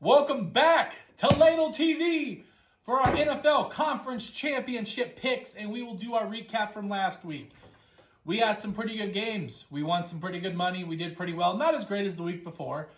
Welcome back to Ladle TV for our NFL Conference Championship picks, and we will do our recap from last week. We had some pretty good games. We won some pretty good money. We did pretty well. Not as great as the week before.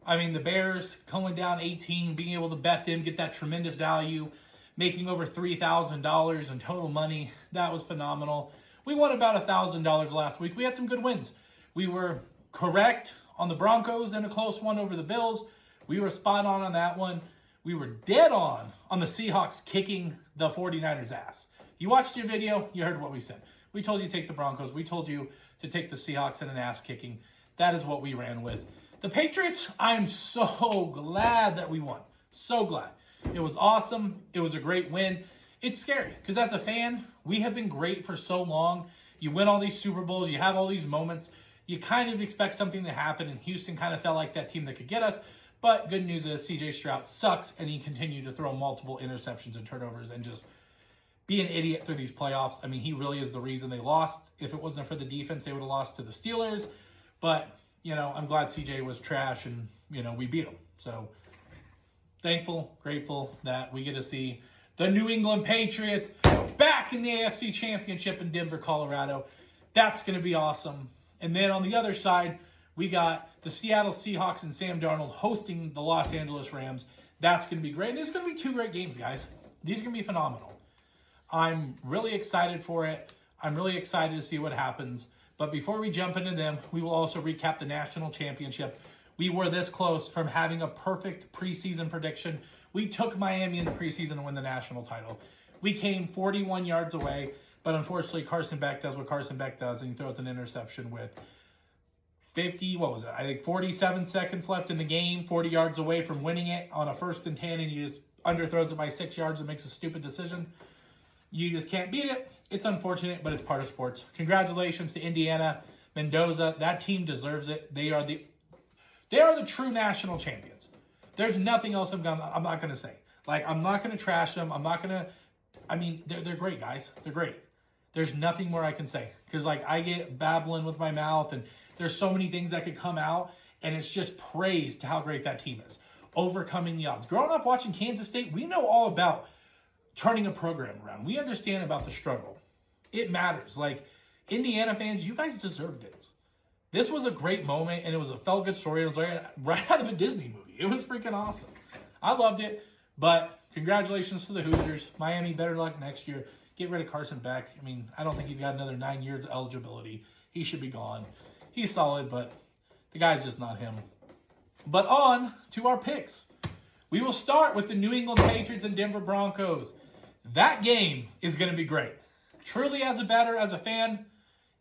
I mean, the Bears going down 18, being able to bet them, get that tremendous value, making over $3,000 in total money. That was phenomenal. We won about $1,000 last week. We had some good wins. We were correct on the Broncos and a close one over the Bills. We were spot on that one. We were dead on the Seahawks kicking the 49ers' ass. You watched your video, you heard what we said. We told you to take the Broncos. We told you to take the Seahawks in an ass kicking. That is what we ran with. The Patriots, I'm so glad that we won. So glad. It was awesome. It was a great win. It's scary because as a fan, we have been great for so long. You win all these Super Bowls. You have all these moments. You kind of expect something to happen, and Houston kind of felt like that team that could get us. But good news is C.J. Stroud sucks, and he continued to throw multiple interceptions and turnovers and just be an idiot through these playoffs. I mean, he really is the reason they lost. If it wasn't for the defense, they would have lost to the Steelers. But, I'm glad C.J. was trash and, we beat him. So thankful, grateful that we get to see the New England Patriots back in the AFC Championship in Denver, Colorado. That's going to be awesome. And then on the other side, we got the Seattle Seahawks and Sam Darnold hosting the Los Angeles Rams. That's going to be great. And there's going to be two great games, guys. These are going to be phenomenal. I'm really excited for it. I'm really excited to see what happens. But before we jump into them, we will also recap the national championship. We were this close from having a perfect preseason prediction. We took Miami in the preseason to win the national title. We came 41 yards away, but unfortunately Carson Beck does what Carson Beck does, and he throws an interception with 47 seconds left in the game, 40 yards away from winning it on a 1st and 10, and he just underthrows it by 6 yards and makes a stupid decision. You just can't beat it. It's unfortunate, but it's part of sports. Congratulations to Indiana, Mendoza. That team deserves it. They are the true national champions. There's nothing else I'm not going to say. I'm not going to trash them. They're great, guys. They're great. There's nothing more I can say. Because, I get babbling with my mouth, and there's so many things that could come out, and it's just praise to how great that team is. Overcoming the odds. Growing up watching Kansas State, we know all about turning a program around. We understand about the struggle. It matters. Indiana fans, you guys deserve this. This was a great moment, and it was a felt-good story. It was right out of a Disney movie. It was freaking awesome. I loved it, but congratulations to the Hoosiers. Miami, better luck next year. Get rid of Carson Beck. I don't think he's got another 9 years of eligibility. He should be gone. He's solid, but the guy's just not him. But on to our picks. We will start with the New England Patriots and Denver Broncos. That game is going to be great. Truly, as a bettor, as a fan,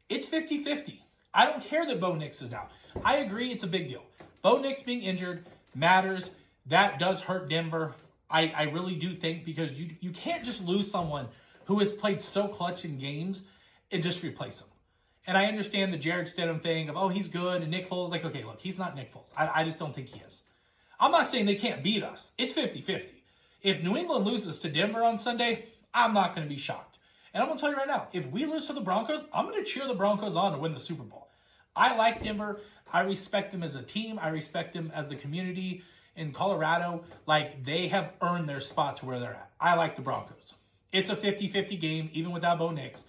it's 50-50. I don't care that Bo Nix is out. I agree it's a big deal. Bo Nix being injured matters. That does hurt Denver. I really do think, because you can't just lose someone who has played so clutch in games and just replace him. And I understand the Jared Stidham thing of, he's good, and Nick Foles, okay, look, he's not Nick Foles. I just don't think he is. I'm not saying they can't beat us. It's 50-50. If New England loses to Denver on Sunday, I'm not going to be shocked. And I'm going to tell you right now, if we lose to the Broncos, I'm going to cheer the Broncos on to win the Super Bowl. I like Denver. I respect them as a team. I respect them as the community in Colorado. They have earned their spot to where they're at. I like the Broncos. It's a 50-50 game, even without Bo Nix.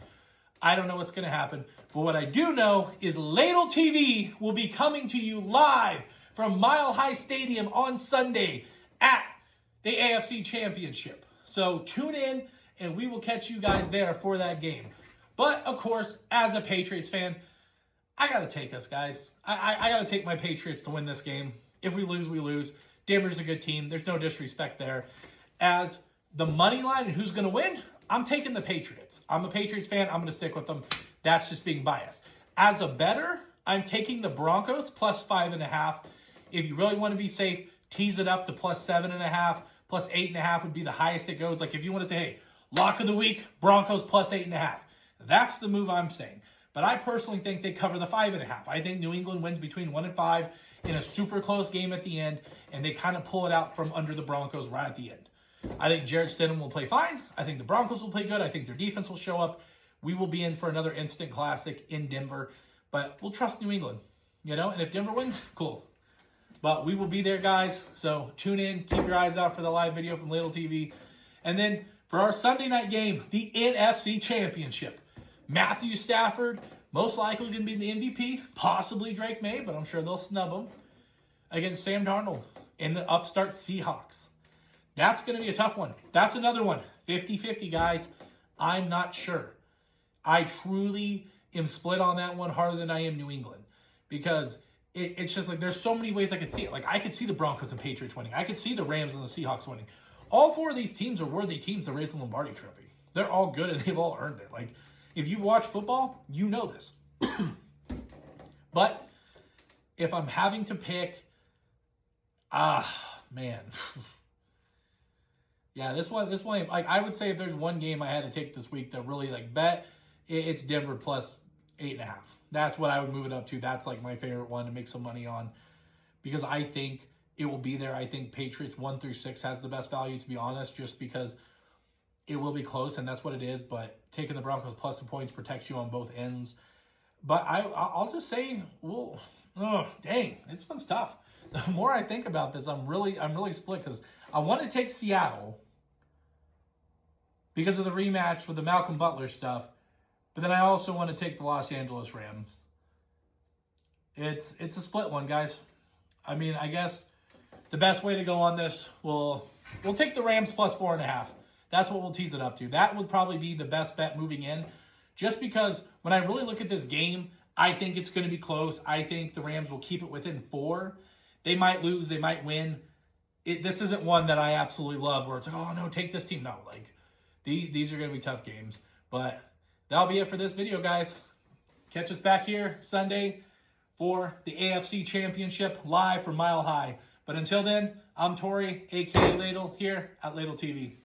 I don't know what's going to happen. But what I do know is Ladle TV will be coming to you live from Mile High Stadium on Sunday at the AFC Championship. So tune in, and we will catch you guys there for that game. But, of course, as a Patriots fan, I got to take us, guys. I got to take my Patriots to win this game. If we lose, we lose. Denver's a good team. There's no disrespect there. As the money line and who's going to win, I'm taking the Patriots. I'm a Patriots fan. I'm going to stick with them. That's just being biased. As a bettor, I'm taking the Broncos plus 5.5. If you really want to be safe, tease it up to plus 7.5. Plus 8.5 would be the highest it goes. If you want to say, hey, lock of the week, Broncos plus 8.5. That's the move I'm saying. But I personally think they cover the 5.5. I think New England wins between 1 and 5 in a super close game at the end, and they kind of pull it out from under the Broncos right at the end. I think Jared Stidham will play fine. I think the Broncos will play good. I think their defense will show up. We will be in for another instant classic in Denver, but we'll trust New England, and if Denver wins, cool. But we will be there, guys. So tune in. Keep your eyes out for the live video from Ladle TV. And then for our Sunday night game, the NFC Championship. Matthew Stafford, most likely going to be the MVP. Possibly Drake May, but I'm sure they'll snub him. Against Sam Darnold in the upstart Seahawks. That's going to be a tough one. That's another one. 50-50, guys. I'm not sure. I truly am split on that one harder than I am New England. Because it's just like there's so many ways I could see it. Like I could see the Broncos and Patriots winning. I could see the Rams and the Seahawks winning. All four of these teams are worthy teams to raise the Lombardi Trophy. They're all good and they've all earned it. Like if you've watched football, you know this. But if I'm having to pick, man. Yeah, this one, like I would say if there's one game I had to take this week that really like bet, it's Denver plus 8.5. That's what I would move it up to. That's like my favorite one to make some money on because I think it will be there. I think Patriots 1 through 6 has the best value, to be honest, just because it will be close and that's what it is. But taking the Broncos plus the points protects you on both ends. But I'll just say, well, oh dang, this one's tough. The more I think about this, I'm really split because I want to take Seattle because of the rematch with the Malcolm Butler stuff, but then I also want to take the Los Angeles Rams. It's a split one, guys. I mean, I guess the best way to go on this, we'll take the Rams plus 4.5. That's what we'll tease it up to. That would probably be the best bet moving in, just because when I really look at this game, I think it's going to be close. I think the Rams will keep it within 4. They might lose, they might win. This isn't one that I absolutely love where it's like, oh no, take this team. No, like these are going to be tough games. But that'll be it for this video, guys. Catch us back here Sunday for the AFC Championship live from Mile High. But until then, I'm Tori, a.k.a. Ladle, here at Ladle TV.